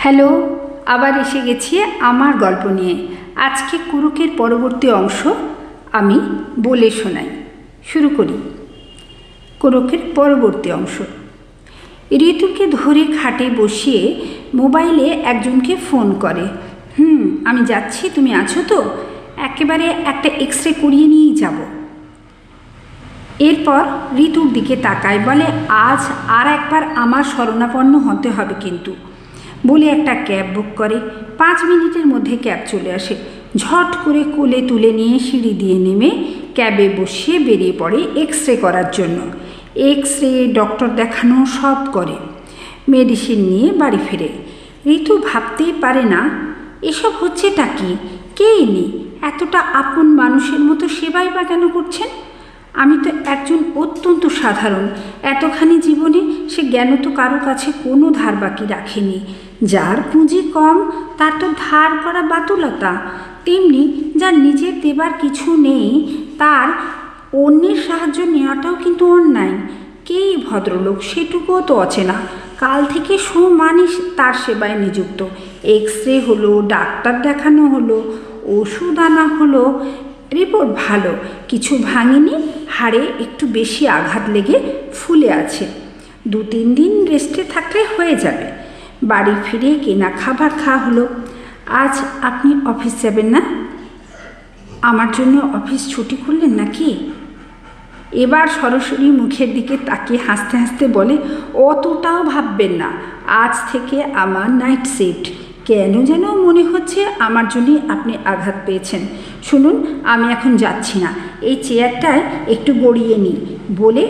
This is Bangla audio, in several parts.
হ্যালো, আবার এসে গেছি আমার গল্প নিয়ে। আজকে কুরুকের পরবর্তী অংশ আমি বলে শোনাই। শুরু করি। কুরুকের পরবর্তী অংশ। ঋতুকে ধরে খাটে বসিয়ে মোবাইলে একজনকে ফোন করে। আমি যাচ্ছি, তুমি আছো তো? একেবারে একটা এক্স রে করিয়ে নিয়েই যাব। এরপর ঋতুর দিকে তাকায়, বলে আজ আর একবার আমার শরণাপন্ন হতে হবে কিন্তু। বলে একটা ক্যাব বুক করে। 5 মিনিটের মধ্যে ক্যাব চলে আসে। ঝট করে কোলে তুলে নিয়ে সিঁড়ি দিয়ে নেমে ক্যাবে বসিয়ে বেরিয়ে পড়ে এক্স রে করার জন্য। এক্স রে, ডক্টর দেখানো সব করে, মেডিসিন নিয়ে বাড়ি ফিরে। ঋতু ভাবতেই পারে না এসব হচ্ছেটা কি, কে ইনি এতটা আপন মানুষের মতো সেবাই বা কেন করছেন? আমি তো একজন অত্যন্ত সাধারণ, এতখানি জীবনে সে জ্ঞান তো কারো কাছে কোনো ধার বাকি রাখেনি। যার পুঁজি কম তার তো ধার করা বাতুলতা, তেমনি যার নিজের দেবার কিছু নেই তার অন্যের সাহায্য নেওয়াটাও কিন্তু অন্যায়। কেই ভদ্রলোক সেটুকুও তো অচেনা। কাল থেকে সমানিস তার সেবায় নিযুক্ত। এক্স রে হলো, ডাক্তার দেখানো হলো, ওষুধ আনা হলো, রিপোর্ট ভালো, কিছু ভাঙেনি, হাড়ে একটু বেশি আঘাত লেগে ফুলে আছে। 2-3 দিন রেস্টে থাকলে হয়ে যাবে। বাড়ি ফিরে কেনা খাবার খাওয়া হলো। আজ আপনি অফিস যাবেন না? আমার জন্য অফিস ছুটি করলেন নাকি? এবার সরাসরি মুখের দিকে তাকিয়ে হাসতে হাসতে বলে, অতটাও ভাববেন না, আজ থেকে আমার নাইট শিফট। কেন যেন মনে হচ্ছে আমার জন্যই আপনি আঘাত পেয়েছেন। শুনুন, আমি এখন যাচ্ছি না, এই চেয়ারটায় একটু গড়িয়ে নিই। বলে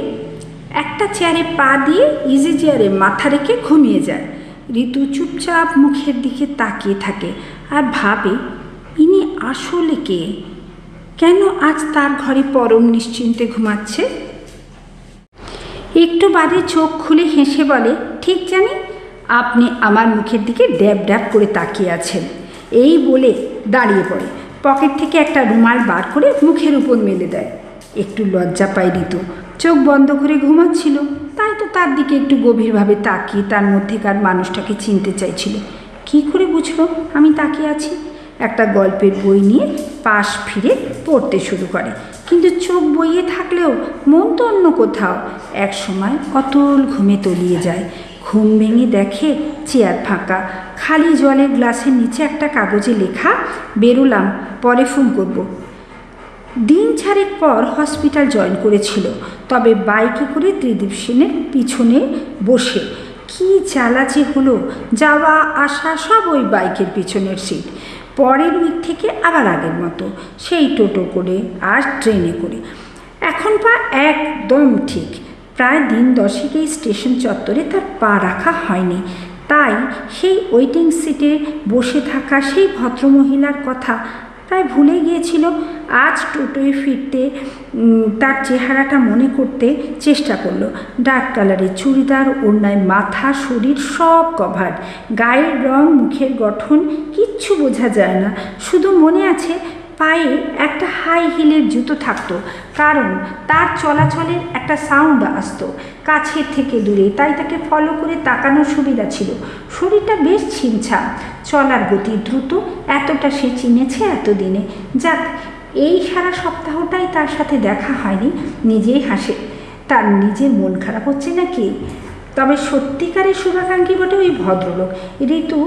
একটা চেয়ারে পা দিয়ে ইজি চেয়ারে মাথা রেখে ঘুমিয়ে যায়। ঋতু চুপচাপ মুখের দিকে তাকিয়ে থাকে আর ভাবে, ইনি আসলে কে? কেন আজ তার ঘরে পরম নিশ্চিন্তে ঘুমাচ্ছে? একটু বাদে চোখ খুলে হেসে বলে, ঠিক জানি আপনি আমার মুখের দিকে ড্যাব ড্যাব করে তাকিয়ে আছেন। এই বলে দাঁড়িয়ে পড়ে, পকেট থেকে একটা রুমাল বার করে মুখের উপর মেলে দেয়। একটু লজ্জা পায় ঋতু। চোখ বন্ধ করে ঘুমাচ্ছিল, তাই তো তার দিকে একটু গভীরভাবে তাকিয়ে তার মধ্যেকার মানুষটাকে চিনতে চাইছিল। কি করে বুঝলো আমি তাকিয়ে আছি? একটা গল্পের বই নিয়ে পাশ ফিরে পড়তে শুরু করে, কিন্তু চোখ বইয়ে থাকলেও মন তো অন্য কোথাও। এক সময় অতল ঘুমে তলিয়ে যায়। ঘুম ভেঙে দেখে চেয়ার ফাঁকা, খালি জলের গ্লাসের নিচে একটা কাগজে লেখা, বেরোলাম, পরে ফোন করব। দিন 4 পর হসপিটাল জয়েন করেছিল, তবে বাইকে করে ত্রিদীপ সেনের পিছনে বসে। কি জ্বালাচি হলো, যাওয়া আসা সব ওই বাইকের পিছনের সিট। পরের উইক থেকে আবার আগের মতো সেই টোটো করে আর ট্রেনে করে। এখন পা একদম ঠিক। প্রায় দিন 10 এই স্টেশন চত্বরে তার পা রাখা হয়নি। তাই সেই ওয়েটিং সিটে বসে থাকা সেই ভদ্রমহিলার কথা প্রায় ভুলে গিয়েছিল। আজ টোটোয় ফিরতে তার চেহারাটা মনে করতে চেষ্টা করলো। ডার্ক কালারের চুড়িদার, ওড়নায় মাথা, শরীর সব কভার, গায়ের রং, মুখের গঠন কিচ্ছু বোঝা যায় না। শুধু মনে আছে পায়ে একটা হাই হিলের জুতো থাকতো, কারণ তার চলাচলের একটা সাউন্ড আসতো কাছের থেকে দূরে, তাই তাকে ফলো করে তাকানোর সুবিধা ছিল। শরীরটা বেশ ছিমছাম, চলার গতি দ্রুত, এতটা সে চিনেছে এতদিনে। যাক, এই সারা সপ্তাহটাই তার সাথে দেখা হয়নি। নিজেই হাসে, তার নিজের মন খারাপ হচ্ছে নাকি? তবে সত্যিকারের শুভাকাঙ্ক্ষী বটে ওই ভদ্রলোক। ঋতু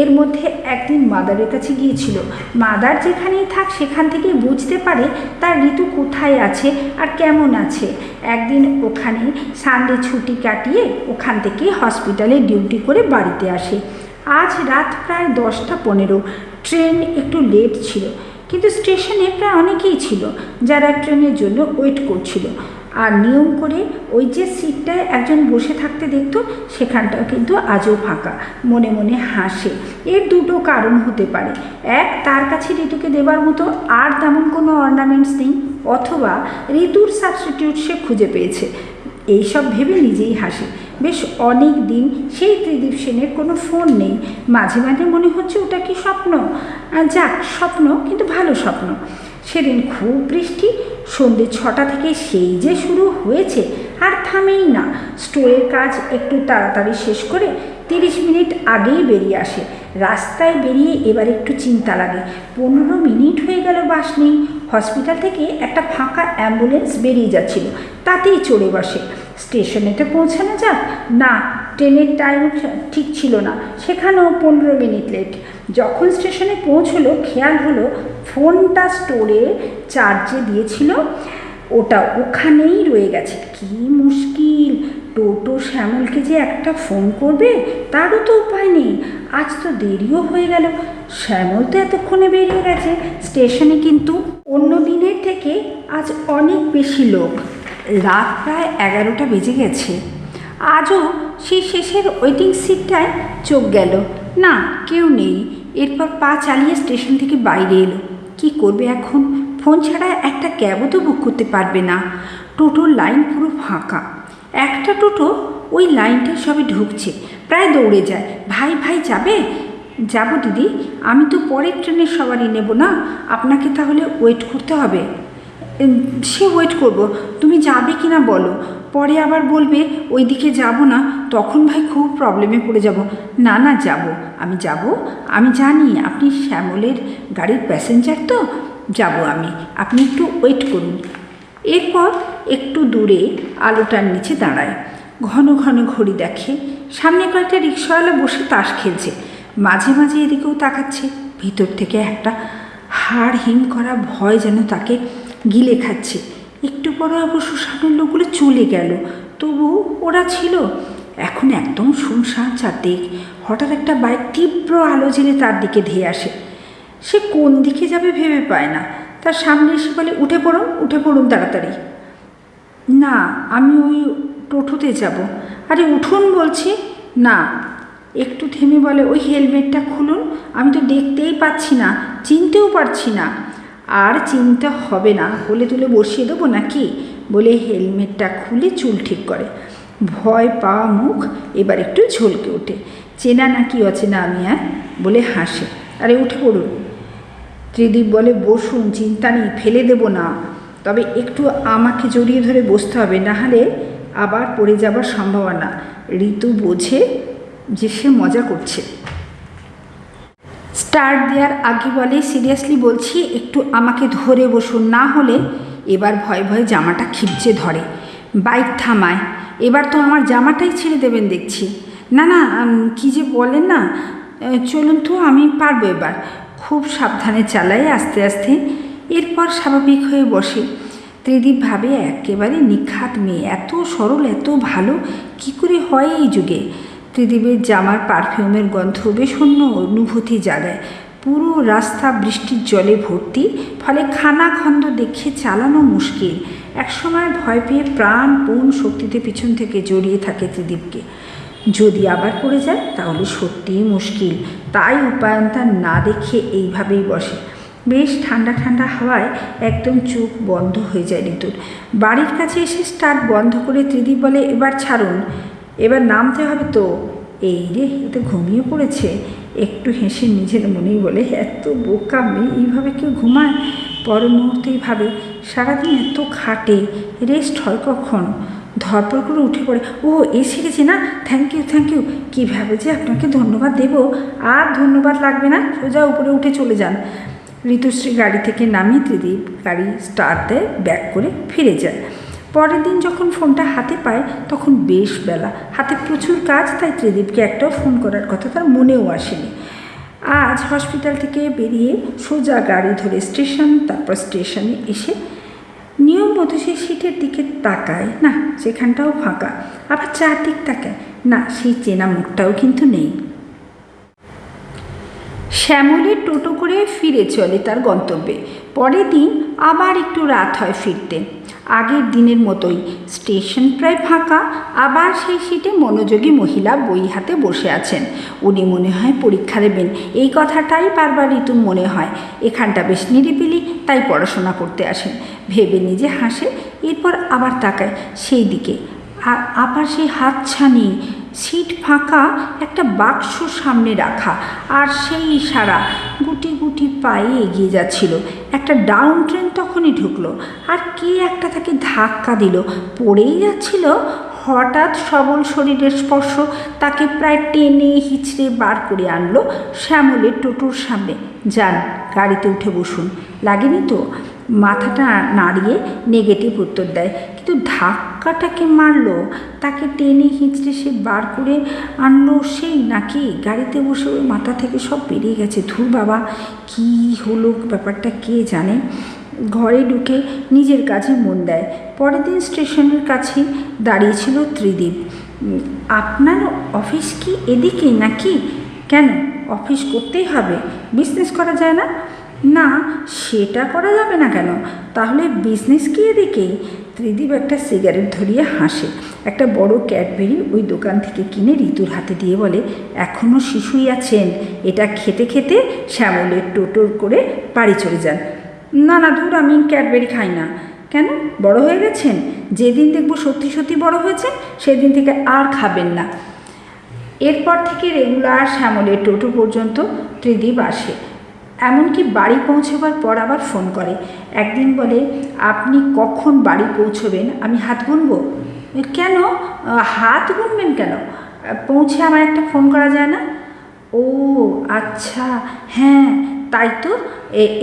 এর মধ্যে একদিন মাদারের কাছে গিয়েছিল। মাদার যেখানেই থাক সেখান থেকে বুঝতে পারে তার ঋতু কোথায় আছে আর কেমন আছে। একদিন ওখানে সানডে ছুটি কাটিয়ে ওখান থেকে হসপিটালে ডিউটি করে বাড়িতে আসে। আজ রাত প্রায় 10টা 15। ট্রেন একটু লেট ছিল, কিন্তু স্টেশনে প্রায় অনেকেই ছিল যারা ট্রেনের জন্য ওয়েট করছিল। আর নিয়ম করে ওই যে সিটটায় একজন বসে থাকতে দেখত, সেখানটাও কিন্তু আজও ফাঁকা। মনে মনে হাসে। এর দুটো কারণ হতে পারে। এক, তার কাছে ঋতুকে দেবার মতো আর তেমন কোনো অর্নামেন্টস নেই, অথবা ঋতুর সাবস্টিটিউট সে খুঁজে পেয়েছে। এইসব ভেবে নিজেই হাসে। বেশ অনেক দিন সেই ত্রিদীপ সেনের কোনো ফোন নেই। মাঝে মাঝে মনে হচ্ছে ওটা কি স্বপ্ন। যাক, স্বপ্ন, কিন্তু ভালো স্বপ্ন। সেদিন খুব বৃষ্টি। সন্ধ্যে 6টা থেকে সেই যে শুরু হয়েছে, আর থামেই না। স্টোরের কাজ একটু তাড়াতাড়ি শেষ করে 30 মিনিট আগেই বেরিয়ে আসে। রাস্তায় বেরিয়ে এবার একটু চিন্তা লাগে, 15 মিনিট হয়ে গেল বাস নেই। হসপিটাল থেকে একটা ফাঁকা অ্যাম্বুলেন্স বেরিয়ে যাচ্ছিল, তাতেই চড়ে বসে। স্টেশনেতে পৌঁছানো যাক না, ট্রেনের টাইম ঠিক ছিল না, সেখানেও 15 মিনিট লেট। যখন স্টেশনে পৌঁছলো খেয়াল হলো ফোনটা স্টোরে চার্জে দিয়েছিল, ওটা ওখানেই রয়ে গেছে। কি মুশকিল! টোটো শ্যামলকে যে একটা ফোন করবে তারও তো উপায় নেই। আজ তো দেরিও হয়ে গেল। শ্যামল তো এতক্ষণে বেরিয়ে গেছে। স্টেশনে কিন্তু অন্য দিনের থেকে আজ অনেক বেশি লোক। রাত প্রায় 11টা বেজে গেছে। আজও সেই শেষের ওয়েটিং সিটটায় চোখ গেল, না কেউ নেই। এরপর পা চালিয়ে স্টেশন থেকে বাইরে এলো। কি করবে এখন? ফোন ছাড়া একটা ক্যাবও তো বুক করতে পারবে না। টোটোর লাইন পুরো ফাঁকা। একটা টোটো ওই লাইনটায় সবে ঢুকছে, প্রায় দৌড়ে যায়। ভাই ভাই যাবে? যাব দিদি, আমি তো পরের ট্রেনের সবারই নেব না, আপনাকে তাহলে ওয়েট করতে হবে। সে ওয়েট করব, তুমি যাবে কি না বলো, পরে আবার বলবে ওই দিকে যাব না, তখন ভাই খুব প্রবলেমে পড়ে যাব। না না যাব, আমি যাব, আমি জানি আপনি শ্যামলের গাড়ির প্যাসেঞ্জার, তো যাব আমি, আপনি একটু ওয়েট করুন। এরপর একটু দূরে আলোটার নিচে দাঁড়ায়, ঘন ঘন ঘড়ি দেখে। সামনে কয়েকটা রিক্সাওয়ালা বসে তাস খেলছে, মাঝে মাঝে এদিকেও তাকাচ্ছে। ভিতর থেকে একটা হাড় হিম করা ভয় যেন তাকে গিলে খাচ্ছে। একটু পরে অবশ্য সামনের লোকগুলো চলে গেল, তবু ওরা ছিল। এখন একদম শুনশান চারদিক। হঠাৎ একটা বাইক তীব্র আলো জেলে তার দিকে ধেয়ে আসে। সে কোন দিকে যাবে ভেবে পায় না। তার সামনে এসে বলে, উঠে পড়ুন, উঠে পড়ুন তাড়াতাড়ি। না, আমি ওই টোটোতে যাব। আরে উঠুন বলছি। না। একটু থেমে বলে, ওই হেলমেটটা খুলুন, আমি তো দেখতেই পাচ্ছি না, চিনতেও পারছি না। আর চিনতে হবে না, বলে তুলে বসিয়ে দেবো নাকি? বলে হেলমেটটা খুলে চুল ঠিক করে। ভয় পাওয়া মুখ এবার একটু ঝলকে ওঠে। চেনা নাকি অচেনা আমি, বলে হাসে। আরে উঠে পড়ুন। ত্রিদীপ বলে, বসুন, চিন্তা নেই, ফেলে দেব না, তবে একটু আমাকে জড়িয়ে ধরে বসতে হবে, নাহলে আবার পড়ে যাবার সম্ভাবনা। ঋতু বোঝে যে সে মজা করছে। স্টার্ট দেওয়ার আগে বলে, সিরিয়াসলি বলছি, একটু আমাকে ধরে বসুন, না হলে। এবার ভয়ে ভয়ে জামাটা খিপচে ধরে। বাইক থামায়। এবার তো আমার জামাটাই ছেড়ে দেবেন দেখছি। না না, কী যে বলেন না, চলুন তো, আমি পারবো এবার। খুব সাবধানে চালাই, আস্তে আস্তে। এরপর স্বাভাবিক হয়ে বসে। ত্রিদীপ ভাবে, একেবারে নিখাত মেয়ে, এত সরল, এত ভালো, কি করে হয় এই যুগে? ত্রিদীপের জামার পারফিউমের গন্ধ বেশ অন্য অনুভূতি জাগায়। পুরো রাস্তা বৃষ্টির জলে ভর্তি, ফলে খানাখন্দ দেখে চালানো মুশকিল। একসময় ভয় পেয়ে প্রাণপণ শক্তিতে পিছন থেকে জড়িয়ে থাকে ত্রিদীপকে। যদি আবার পড়ে যায় তাহলে সত্যিই মুশকিল। তাই উপায়ন্তা না দেখে এইভাবেই বসে। বেশ ঠান্ডা ঠান্ডা হাওয়ায় একদম চোখ বন্ধ হয়ে যায় ঋতুর। বাড়ির কাছে এসে স্টার্ট বন্ধ করে ত্রিদীপ বলে, এবার ছাড়ুন, এবার নামতে হবে তো। এই রে, এ তো ঘুমিয়ে পড়েছে। একটু হেসে নিজের মনেই বলে, এত বোকা মেয়ে, এইভাবে কেউ ঘুমায়? পর মুহূর্তেই ভাবে, সারাদিন এত খাটে, রেস্ট হয় কখন? ধরপড় করে উঠে পড়ে, ও এসে গেছে না, থ্যাংক ইউ থ্যাংক ইউ। কীভাবে যে আপনাকে ধন্যবাদ দেব? আর ধন্যবাদ লাগবে না, সোজা উপরে উঠে চলে যান। ঋতুশ্রী গাড়ি থেকে নামিয়ে ত্রিদীপ গাড়ি স্টার্ট দেয়, ব্যাক করে ফিরে যায়। পরের দিন যখন ফোনটা হাতে পায় তখন বেশ বেলা, হাতে প্রচুর কাজ, তাই ত্রিদীপকে একটাও ফোন করার কথা তার মনেও আসেনি। আজ হসপিটাল থেকে বেরিয়ে সোজা গাড়ি ধরে স্টেশন, তারপর স্টেশনে এসে নিয়ম মতো সেই সিটের দিকে তাকায়, না সেখানটাও ফাঁকা। আবার চারদিক তাকায়, না সেই চেনা মুখটাও কিন্তু নেই। শ্যামলের টোটো করে ফিরে চলে তার গন্তব্যে। পরের দিন আবার একটু রাত হয় ফিরতে, আগের দিনের মতোই। স্টেশন প্রায় ফাঁকা। আবার সেই সিটে মনোযোগী মহিলা বই হাতে বসে আছেন। উনি মনে হয় পরীক্ষা দেবেন, এই কথাটাই বারবার ঋতুর মনে হয়। এখানটা বেশ নিরিবিলি, তাই পড়াশোনা করতে আসেন ভেবে নিজে হাসে। এরপর আবার তাকায় সেই দিকে, আর আবার সেই হাতছানি, সিট ফাঁকা, একটা বাক্স সামনে রাখা, আর সেই ইশারা। গুটি গুটি পায়ে এগিয়ে যাচ্ছিল। একটা ডাউন ট্রেন তখনই ঢুকলো, আর কে একটা তাকে ধাক্কা দিল। পড়েই যাচ্ছিল, হঠাৎ সবল শরীরের স্পর্শ তাকে প্রায় টেনে হিচড়ে বার করে আনলো শ্যামলের টোটোর সামনে। যান, গাড়িতে উঠে বসুন। লাগেনি তো? মাথাটা নাড়িয়ে নেগেটিভ উত্তর দেয়। কিন্তু ধাক্কাটাকে মারলো, তাকে টেনে হিচড়ে সে বার করে আনলো সেই নাকি? গাড়িতে বসে ওর মাথা থেকে সব বেরিয়ে গেছে। ধুর বাবা, কী হলো ব্যাপারটা কে জানে। ঘরে ঢুকে নিজের কাজে মন দেয়। পরের দিন স্টেশনের কাছেই দাঁড়িয়েছিল ত্রিদীপ। আপনার অফিস কি এদিকে নাকি? কেন, অফিস করতেই হবে, বিজনেস করা যায় না? না, সেটা করা যাবে না কেন? তাহলে বিজনেস কি এদিকেই? ত্রিদীপ একটা সিগারেট ধরিয়ে হাসে। একটা বড় ক্যাডবেরি ওই দোকান থেকে কিনে ঋতুর হাতে দিয়ে বলে, এখনও শিশুই আছেন, এটা খেতে খেতে শ্যামলের টোটোর করে বাড়ি চলে যান। না না দূর, আমি ক্যাডবেরি খাই না। কেন, বড় হয়ে গেছেন? যেদিন দেখব সত্যি সত্যি বড় হয়েছেন সেদিন থেকে আর খাবেন না। এরপর থেকে রেগুলার শ্যামলের টোটো পর্যন্ত ত্রিদীপ আসে। এমনকি বাড়ি পৌঁছবার পর আবার ফোন করে। একদিন বলে, আপনি কখন বাড়ি পৌঁছবেন? আমি হাত গুনবো। কেন, হাত গুনবেন কেন? পৌঁছে আমার একটা ফোন করা যায় না? ও আচ্ছা, হ্যাঁ তাই তো।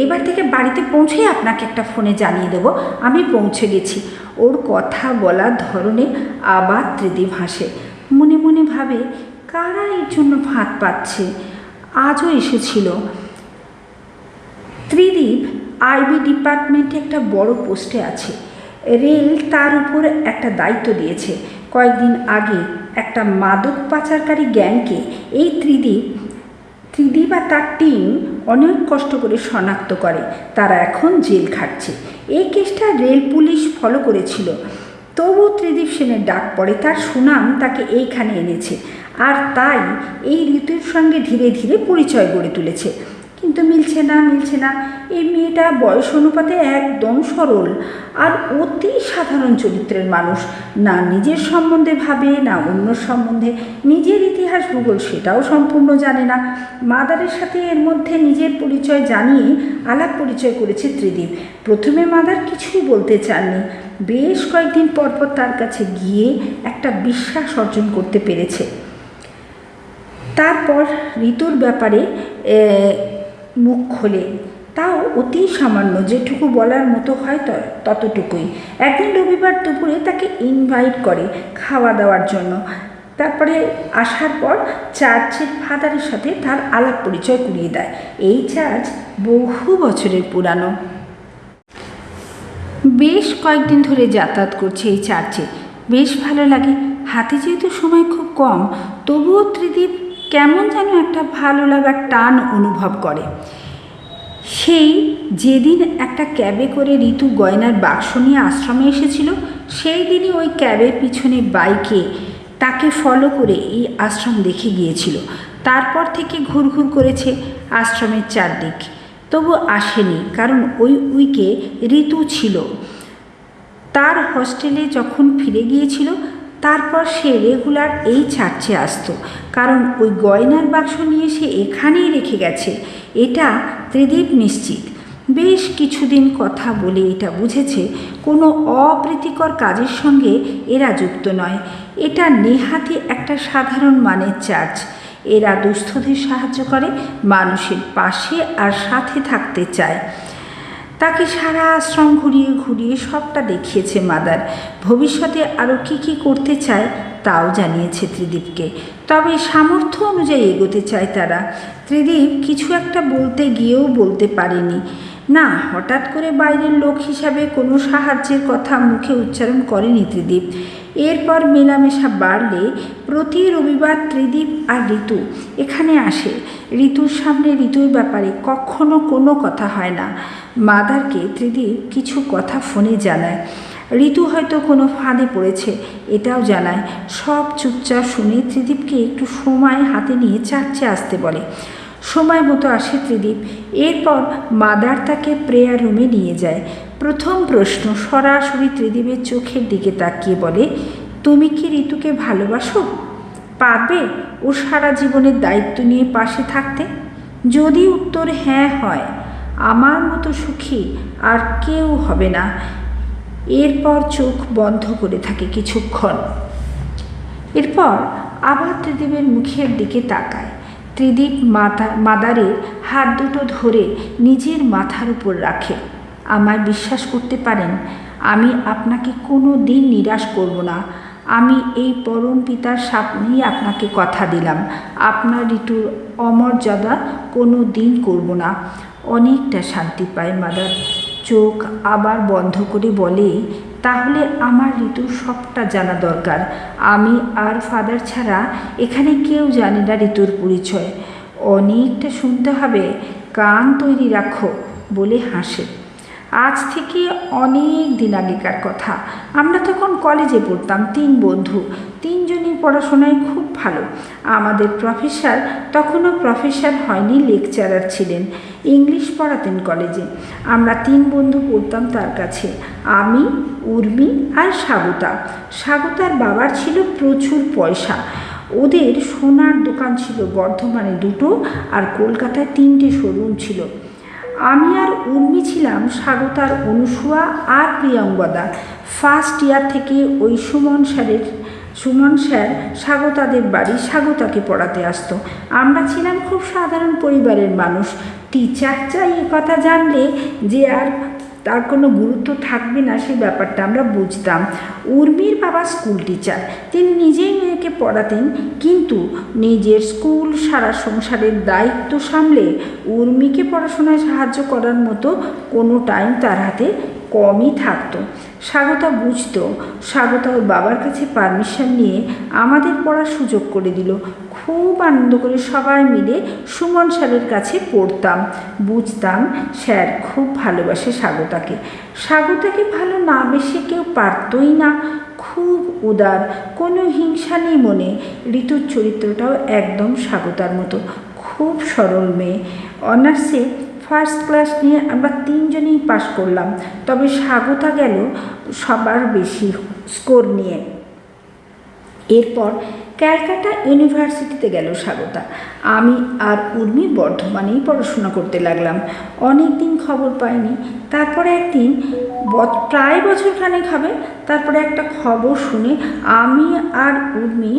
এবার থেকে বাড়িতে পৌঁছেই আপনাকে একটা ফোনে জানিয়ে দেবো আমি পৌঁছে গেছি। ওর কথা বলার ধরনে আবার ত্রিদীপ হাসে। মনে মনে ভাবে, কারা এর জন্য ভাত পাচ্ছে? আজও এসেছিল। ত্রিদীপ আইবি ডিপার্টমেন্টে একটা বড় পোস্টে আছে। রেল তার উপর একটা দায়িত্ব দিয়েছে। কয়েকদিন আগে একটা মাদক পাচারকারী গ্যাংকে এই ত্রিদীপ আর তার টিম অনেক কষ্ট করে শনাক্ত করে। তারা এখন জেল খাটছে। এই কেসটা রেল পুলিশ ফলো করেছিল, তবু ত্রিদীপ সেনের ডাক পড়ে। তার সুনাম তাকে এইখানে এনেছে, আর তাই এই ঋতুর সঙ্গে ধীরে ধীরে পরিচয় গড়ে তুলেছে। কিন্তু মিলছে না। এই মেয়েটা বয়স অনুপাতে একদম সরল আর অতি সাধারণ চরিত্রের মানুষ। না নিজের সম্বন্ধে ভাবে, না অন্য সম্বন্ধে। নিজের ইতিহাস ভূগোল সেটাও সম্পূর্ণ জানে না। মাদারের সাথে এর মধ্যে নিজের পরিচয় জানিয়ে আলাপ পরিচয় করেছে ত্রিদীপ। প্রথমে মাদার কিছুই বলতে চাননি। বেশ কয়েকদিন পরপর তার কাছে গিয়ে একটা বিশ্বাস অর্জন করতে পেরেছে। তারপর ঋতুর ব্যাপারে মুখ খোলে, তাও অতি সামান্য, যেটুকু বলার মতো হয় ততটুকুই। একদিন রবিবার দুপুরে তাকে ইনভাইট করে খাওয়া দাওয়ার জন্য। তারপরে আসার পর চার্চের ফাদারের সাথে তার আলাপ পরিচয় করিয়ে দেয়। এই চার্চ বহু বছরের পুরানো। বেশ কয়েকদিন ধরে যাতায়াত করছে এই চার্চে। বেশ ভালো লাগে। হাতে যেহেতু সময় খুব কম, তবুও ত্রিদীপ কেমন যেন একটা ভালো লাগার টান অনুভব করে। সেই যেদিন একটা ক্যাবে করে ঋতু গয়নার বাক্স নিয়ে আশ্রমে এসেছিল, সেই দিনই ওই ক্যাবের পিছনে বাইকে তাকে ফলো করে এই আশ্রম দেখে গিয়েছিল। তারপর থেকে ঘুরঘুর করেছে আশ্রমের চারদিক, তবু আসেনি, কারণ ওই উইকে ঋতু ছিল। তার হোস্টেলে যখন ফিরে গিয়েছিল, তারপর সে রেগুলার এই চার্চে আসতো, কারণ ওই গয়নার বাক্স নিয়ে সে এখানেই রেখে গেছে, এটা ত্রিদীপ নিশ্চিত। বেশ কিছুদিন কথা বলে এটা বুঝেছে কোনো অপ্রীতিকর কাজের সঙ্গে এরা যুক্ত নয়। এটা নেহাতি একটা সাধারণ মানের চার্চ। এরা দুস্থদের সাহায্য করে, মানুষের পাশে আর সাথে থাকতে চায়। তাকে সারা আশ্রম ঘুরিয়ে ঘুরিয়ে সবটা দেখিয়েছে মাদার। ভবিষ্যতে আরও কী করতে চায় তাও জানিয়েছে ত্রিদীপকে। তবে সামর্থ্য অনুযায়ী এগোতে চায় তারা। ত্রিদীপ কিছু একটা বলতে গিয়েও বলতে পারেনি। না, হঠাৎ করে বাইরের লোক হিসাবে কোনো সাহায্যের কথা মুখে উচ্চারণ করেনি ত্রিদীপ। এরপর মেলামেশা বাড়লে প্রতি রবিবার ত্রিদীপ আর ঋতু এখানে আসে। ঋতুর সামনে ঋতুর ব্যাপারে কখনো কোনো কথা হয় না। মাদারকে ত্রিদীপ কিছু কথা ফোনে জানায়। ঋতু হয়তো কোনো ফাঁদে পড়েছে এটাও জানায়। সব চুপচাপ শুনে ত্রিদীপকে একটু সময় হাতে নিয়ে চার্চে আসতে বলে। সময় মতো আসে ত্রিদীপ। এরপর মাদার তাকে প্রেয়ার রুমে নিয়ে যায়। প্রথম প্রশ্ন সরাসরি ত্রিদীপের চোখের দিকে তাকিয়ে বলে, তুমি কি ঋতুকে ভালোবাসো? পারবে ও সারা জীবনের দায়িত্ব নিয়ে পাশে থাকতে? যদি উত্তর হ্যাঁ হয়, আমার মতো সুখী আর কেউ হবে না। এরপর চোখ বন্ধ করে থাকে কিছুক্ষণ। এরপর আবার ত্রিদীপের মুখের দিকে তাকায়। ত্রিদীপ মাদারের হাত দুটো ধরে নিজের মাথার উপর রাখে। আমায় বিশ্বাস করতে পারেন, আমি আপনাকে কোনো দিন নিরাশ করব না। আমি এই পরম পিতার সামনেই আপনাকে কথা দিলাম, আপনার ঋতুর অমর্যাদা কোনো দিন করব না। অনেকটা শান্তি পায় মাদার। চোখ আবার বন্ধ করে বলে, তাহলে আমার ঋতুর সবটা জানা দরকার। আমি আর ফাদার ছাড়া এখানে কেউ জানে না ঋতুর পরিচয়। অনেকটা শুনতে হবে, কান তৈরি রাখো বলে হাসে। আজ থেকে অনেক দিন আগেকার কথা। আমরা তখন কলেজে পড়তাম, 3 বন্ধু, 3জনই পড়াশোনায় খুব ভালো। আমাদের প্রফেসর তখনও প্রফেসর হয়নি, লেকচারার ছিলেন, ইংলিশ পড়াতেন কলেজে। আমরা 3 বন্ধু পড়তাম তার কাছে, আমি, উর্মি আর স্বাগতা। স্বাগতার বাবার ছিল প্রচুর পয়সা। ওদের সোনার দোকান ছিল বর্ধমানে 2টো আর কলকাতায় 3টে শোরুম ছিল। আমি আর উর্মি ছিলাম স্বাগতার অনুসুয়া আর প্রিয়ঙ্গদা। ফার্স্ট ইয়ার থেকে ওই সুমন স্যার স্বাগতাদের বাড়ি স্বাগতাকে পড়াতে আসতো। আমরা ছিলাম খুব সাধারণ পরিবারের মানুষ। টিচার চাই এ কথা জানলে যে আর তার কোনো গুরুত্ব থাকবে না, সেই ব্যাপারটা আমরা বুঝতাম। উর্মির বাবা স্কুল টিচার, তিনি নিজেই মেয়েকে পড়াতেন, কিন্তু নিজের স্কুল সারা সংসারের দায়িত্ব সামলে উর্মিকে পড়াশোনায় সাহায্য করার মতো কোনো টাইম তার হাতে কমই থাকতো। স্বাগতা বুঝতো। স্বাগতা ওর বাবার কাছে পারমিশন নিয়ে আমাদের পড়ার সুযোগ করে দিল। খুব আনন্দ করে সবাই মিলে সুমন স্যারের কাছে পড়তাম। বুঝতাম স্যার খুব ভালোবাসে স্বাগতাকে। স্বাগতাকে ভালো না বেশি কেউ পারতই না। খুব উদার, কোনো হিংসা নেই মনে। ঋতুর চরিত্রটাও একদম স্বাগতার মতো, খুব সরল মেয়ে। অনার্সে ফার্স্ট ক্লাস নিয়ে আমরা 3জনই পাশ করলাম, তবে স্বাগতা গেল সবার বেশি স্কোর নিয়ে। এরপর ক্যালকাটা ইউনিভার্সিটিতে গেল স্বাগতা। আমি আর উর্মি বর্ধমানেই পড়াশোনা করতে লাগলাম। অনেক দিন খবর পাইনি। তারপরে একদিন প্রায় বছরখানেক হবে, তারপরে একটা খবর শুনে আমি আর উর্মি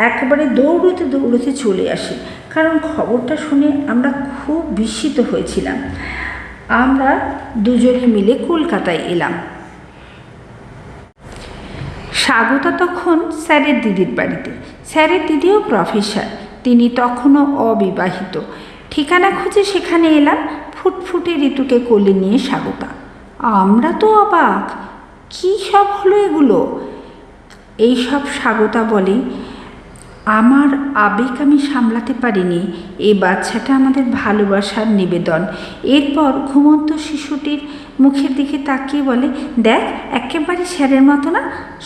একেবারে দৌড়তে চলে আসি, কারণ খবরটা শুনে আমরা খুব বিস্মিত হয়েছিলাম। আমরা 2জনে মিলে কলকাতায় এলাম। স্বাগতা তখন স্যারের দিদির বাড়িতে। স্যারের দিদিও প্রফেসর, তিনি তখনও অবিবাহিত। ঠিকানা খুঁজে সেখানে এলাম। ফুটফুটে ঋতুকে কোলে নিয়ে স্বাগতা। আমরা তো অবাক, কী সব হলো এগুলো? এইসব স্বাগতা বলে, আমার আবেগ আমি সামলাতে পারিনি, এই বাচ্চাটা আমাদের ভালোবাসার নিবেদন। এরপর ঘুমন্ত শিশুটির মুখের দিকে তাকিয়ে বলে, দেখ একেবারে স্যারের মতো না।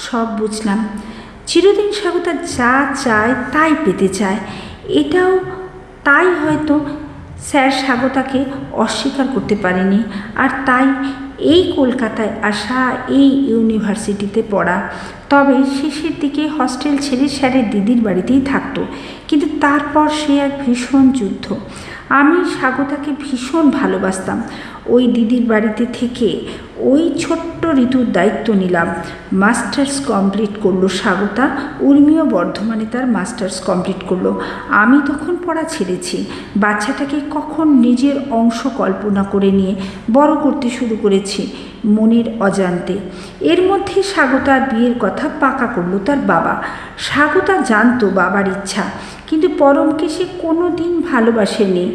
সব বুঝলাম। চিরদিন স্বাগতা যা চায় তাই পেতে চায়, এটাও তাই। হয়তো স্যার স্বাগতাকে অস্বীকার করতে পারেনি, আর তাই এই কলকাতায় আসা, এই ইউনিভার্সিটিতে পড়া। তবে শেষের দিকে হস্টেল ছেড়ে স্যারের দিদির বাড়িতেই থাকতো। কিন্তু তারপর সে এক ভীষণ যুদ্ধ। আমি স্বাগতাকে ভীষণ ভালোবাসতাম। ওই দিদির বাড়িতে থেকে ওই ছোট্ট ঋতুর দায়িত্ব নিলাম। মাস্টার্স কমপ্লিট করলো স্বাগতা। উর্মিও বর্ধমানে তার মাস্টার্স কমপ্লিট করলো। আমি তখন পড়া ছেড়েছি। বাচ্চাটাকে কখন নিজের অংশ কল্পনা করে নিয়ে বড় করতে শুরু করেছি মনের অজান্তে। এর মধ্যে স্বাগতার বিয়ের কথা পাকা করলো তার বাবা। স্বাগতা জানতো বাবার ইচ্ছা, কিন্তু পরমকে সে কোনো দিন ভালোবাসেনি।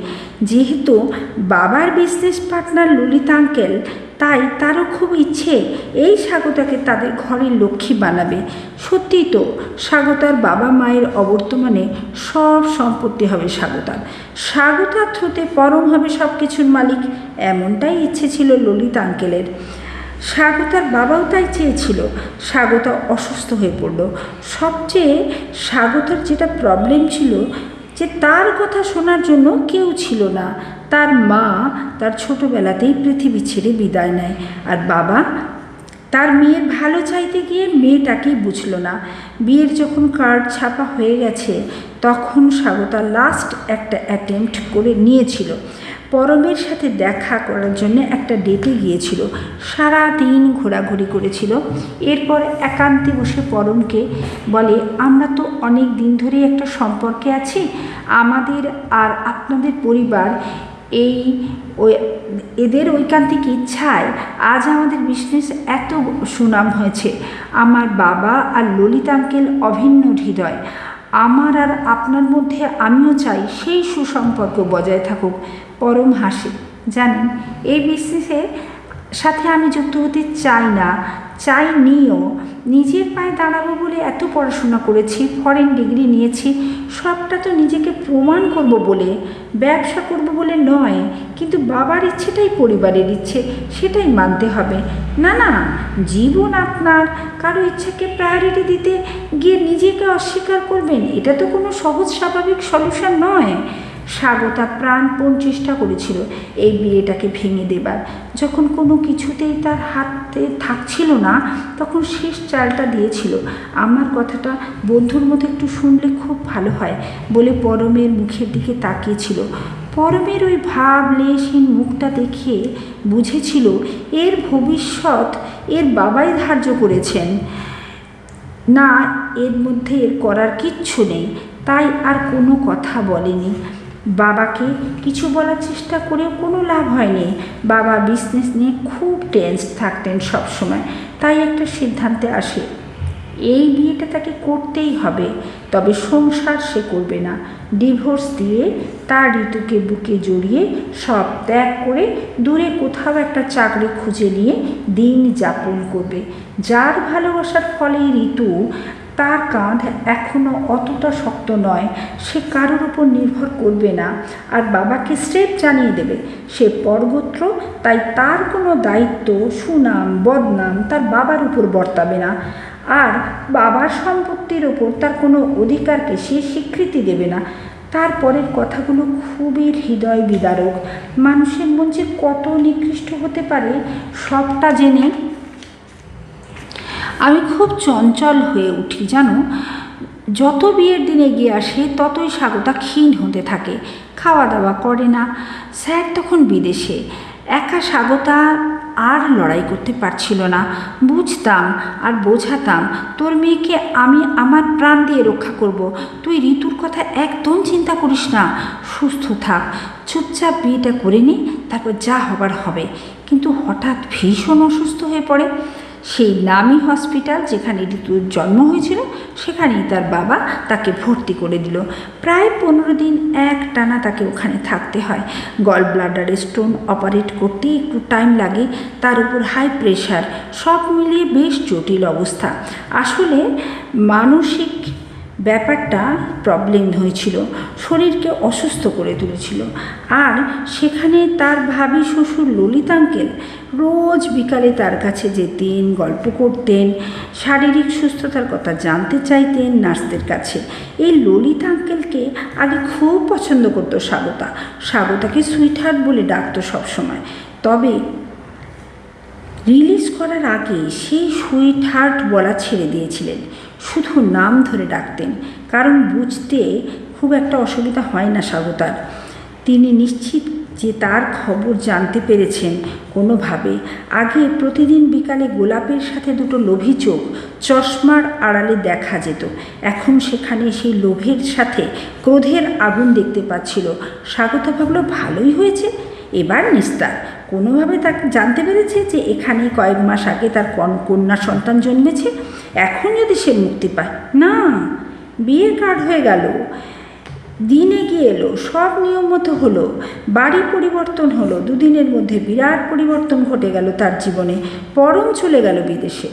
যেহেতু বাবার বিজনেস পার্টনার ললিত আঙ্কেল, তাই তারও খুব ইচ্ছে এই স্বাগতাকে তাদের ঘরের লক্ষ্মী বানাবে। সত্যিই তো, স্বাগতার বাবা মায়ের অবর্তমানে সব সম্পত্তি হবে স্বাগতার। স্বাগতার থ্রুতে পরম হবে সব কিছুর মালিক, এমনটাই ইচ্ছে ছিল ললিত আঙ্কেলের। স্বাগতার বাবাও তাই চেয়েছিল। স্বাগতা অসুস্থ হয়ে পড়ল। সবচেয়ে স্বাগতার যেটা প্রবলেম ছিল যে তার কথা শোনার জন্য কেউ ছিল না। তার মা তার ছোটোবেলাতেই পৃথিবী ছেড়ে বিদায় নেয়, আর বাবা তার মেয়ের ভালো চাইতে গিয়ে মেয়েটাকেই বুঝল না। বিয়ের যখন কার্ড ছাপা হয়ে গেছে, তখন স্বাগতা লাস্ট একটা অ্যাটেম্প্ট করে নিয়েছিল। পরমের সাথে দেখা করার জন্য একটা ডেটে গিয়েছিল। সারা দিন ঘোরাঘুরি করেছিল। এরপর একান্তে বসে পরমকে বলে, আমরা তো অনেক দিন ধরেই একটা সম্পর্কে আছি। আমাদের আর আপনাদের পরিবার এদের ঐকান্তিক ইচ্ছায় আজ আমাদের বিজনেস এত সুনাম হয়েছে। আমার বাবা আর ললিত আঙ্কেল অভিন্ন হৃদয়। আমার আর আপনার মধ্যে আমিও চাই সেই সুসম্পর্ক বজায় থাকুক। পরম হাসে। জানেন, এই বিজনেসের সাথে আমি যুক্ত হতে চাই না, চাইনিও। নিজের পায়ে দাঁড়াবো বলে এত পড়াশোনা করেছি, ফরেন ডিগ্রি নিয়েছি, সবটা তো নিজেকে প্রমাণ করব বলে, ব্যবসা করব বলে নয়। কিন্তু বাবার ইচ্ছেটাই পরিবারের ইচ্ছে, সেটাই মানতে হবে। না না, জীবন আপনার, কারো ইচ্ছাকে প্রায়োরিটি দিতে গিয়ে নিজেকে অস্বীকার করবেন, এটা তো কোনো সহজ স্বাভাবিক সলিউশন নয়। স্বাগতা প্রাণপণ চেষ্টা করেছিল এই বিয়েটাকে ভেঙে দেবার। যখন কোনো কিছুতেই তার হাতে থাকছিল না, তখন শেষ চালটা দিয়েছিল, আমার কথাটা বন্ধুর মতো একটু শুনলে খুব ভালো হয় বলে পরমের মুখের দিকে তাকিয়েছিল। পরমের ওই ভাবলেশহীন মুখটা দেখে বুঝেছিল এর ভবিষ্যৎ এর বাবাই ধার্য করেছেন, না এর মধ্যে এর করার কিচ্ছু নেই। তাই আর কোনো কথা বলেনি। বাবাকে কিছু বলার চেষ্টা করেও কোনো লাভ হয়নি। বাবা বিজনেস নিয়ে খুব টেন্স থাকতেন সবসময়। তাই একটা সিদ্ধান্তে আসে, এই বিয়েটা তাকে করতেই হবে, তবে সংসার সে করবে না। ডিভোর্স দিয়ে তার ঋতুকে বুকে জড়িয়ে সব ত্যাগ করে দূরে কোথাও একটা চাকরি খুঁজে নিয়ে দিন যাপন করবে। যার ভালোবাসার ফলে ঋতু, তার কাঁধ এখনও অতটা শক্ত নয়, সে কারোর উপর নির্ভর করবে না। আর বাবাকে স্রেফ জানিয়ে দেবে সে পরগোত্র, তাই তার কোনো দায়িত্ব, সুনাম, বদনাম তার বাবার উপর বর্তাবে না। আর বাবার সম্পত্তির ওপর তার কোনো অধিকারকে সে স্বীকৃতি দেবে না। তারপরের কথাগুলো খুবই হৃদয় বিদারক। মানুষের মন যে কত নিকৃষ্ট হতে পারে সবটা জেনে আমি খুব চঞ্চল হয়ে উঠি। জানো, যত বিয়ের দিন এগিয়ে আসে ততই স্বাগতা ক্ষীণ হতে থাকে, খাওয়া দাওয়া করে না। স্যার তখন বিদেশে, একা স্বাগতা আর লড়াই করতে পারছিল না। বুঝতাম আর বোঝাতাম, তোর মেয়েকে আমি আমার প্রাণ দিয়ে রক্ষা করব, তুই ঋতুর কথা একদম চিন্তা করিস না, সুস্থ থাক, চুপচাপ বিয়েটা করে নি, তারপর যা হবার হবে। কিন্তু হঠাৎ ভীষণ অসুস্থ হয়ে পড়ে। সেই নামি হসপিটাল যেখানে ঋতুর জন্ম হয়েছিল সেখানেই তার বাবা তাকে ভর্তি করে দিল। প্রায় 15 দিন একটানা তাকে ওখানে থাকতে হয়। গল ব্লাডারে স্টোন অপারেট করতে একটু টাইম লাগে, তার উপর হাই প্রেশার, সব মিলিয়ে বেশ জটিল অবস্থা। আসলে মানসিক ব্যাপারটা প্রবলেম হয়েছিল, শরীরকে অসুস্থ করে তুলেছিল। আর সেখানে তার ভাবি শ্বশুর ললিত আঙ্কেল রোজ বিকালে তার কাছে যেতেন, গল্প করতেন, শারীরিক সুস্থতার কথা জানতে চাইতেন নার্সদের কাছে। এই ললিত আঙ্কেলকে আগে খুব পছন্দ করতো স্বাগতা, স্বাগতাকে সুইটহার্ট বলে ডাকতো সবসময়। তবে রিলিজ করার আগে সেই সুইটহার্ট বলা ছেড়ে দিয়েছিলেন, শুধু নাম ধরে ডাকতেন, কারণ বুঝতে খুব একটা অসুবিধা হয় না স্বাগতার। তিনি নিশ্চিত যে তার খবর জানতে পেরেছেন কোনোভাবে। আগে প্রতিদিন বিকালে গোলাপের সাথে দুটো লোভী চোখ চশমার আড়ালে দেখা যেত, এখন সেখানে সেই লোভের সাথে ক্রোধের আগুন দেখতে পাচ্ছিল। স্বাগতা ভাবলো ভালোই হয়েছে, এবার নিস্তার। কোনোভাবে তাকে জানতে পেরেছে যে এখানে কয়েক মাস আগে তার কন্যা সন্তান জন্মেছে। এখন যদি সে মুক্তি পায়, না, বিয়ের কার্ড হয়ে গেল, দিন এগিয়ে এলো, সব নিয়ম মতো হলো, বাড়ি পরিবর্তন হলো। দুদিনের মধ্যে বিরাট পরিবর্তন ঘটে গেল তার জীবনে। পরম চলে গেল বিদেশে।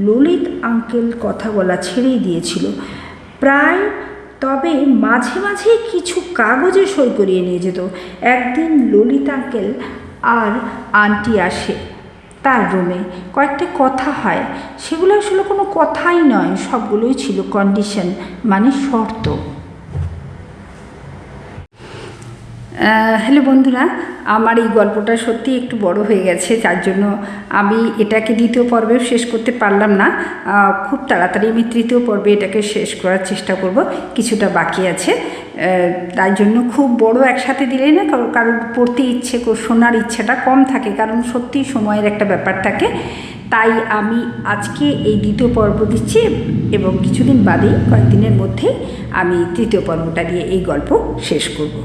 ললিত আঙ্কেল কথা বলা ছেড়েই দিয়েছিল প্রায়, তবে মাঝে মাঝে কিছু কাগজে সই করিয়ে নিয়ে যেত। একদিন ললিত আঙ্কেল আর আন্টি আসে তার রুমে, কয়েকটা কথা হয়। সেগুলো আসলে কোনো কথাই নয়, সবগুলোই ছিল কন্ডিশন, মানে শর্ত। হ্যালো বন্ধুরা, আমার এই গল্পটা সত্যি একটু বড় হয়ে গেছে, যার জন্য আমি এটাকে দ্বিতীয় পর্বেও শেষ করতে পারলাম না। খুব তাড়াতাড়ি আমি তৃতীয় পর্বে এটাকে শেষ করার চেষ্টা করব, কিছুটা বাকি আছে। তাই জন্য খুব বড় একসাথে দিলে না কারোর পড়তে শোনার ইচ্ছেটা কম থাকে, কারণ সত্যি সময়ের একটা ব্যাপার থাকে। তাই আমি আজকে এই দ্বিতীয় পর্ব দিচ্ছি এবং কিছুদিন বাদেই কয়েকদিনের মধ্যেই আমি তৃতীয় পর্বটা দিয়ে এই গল্প শেষ করব।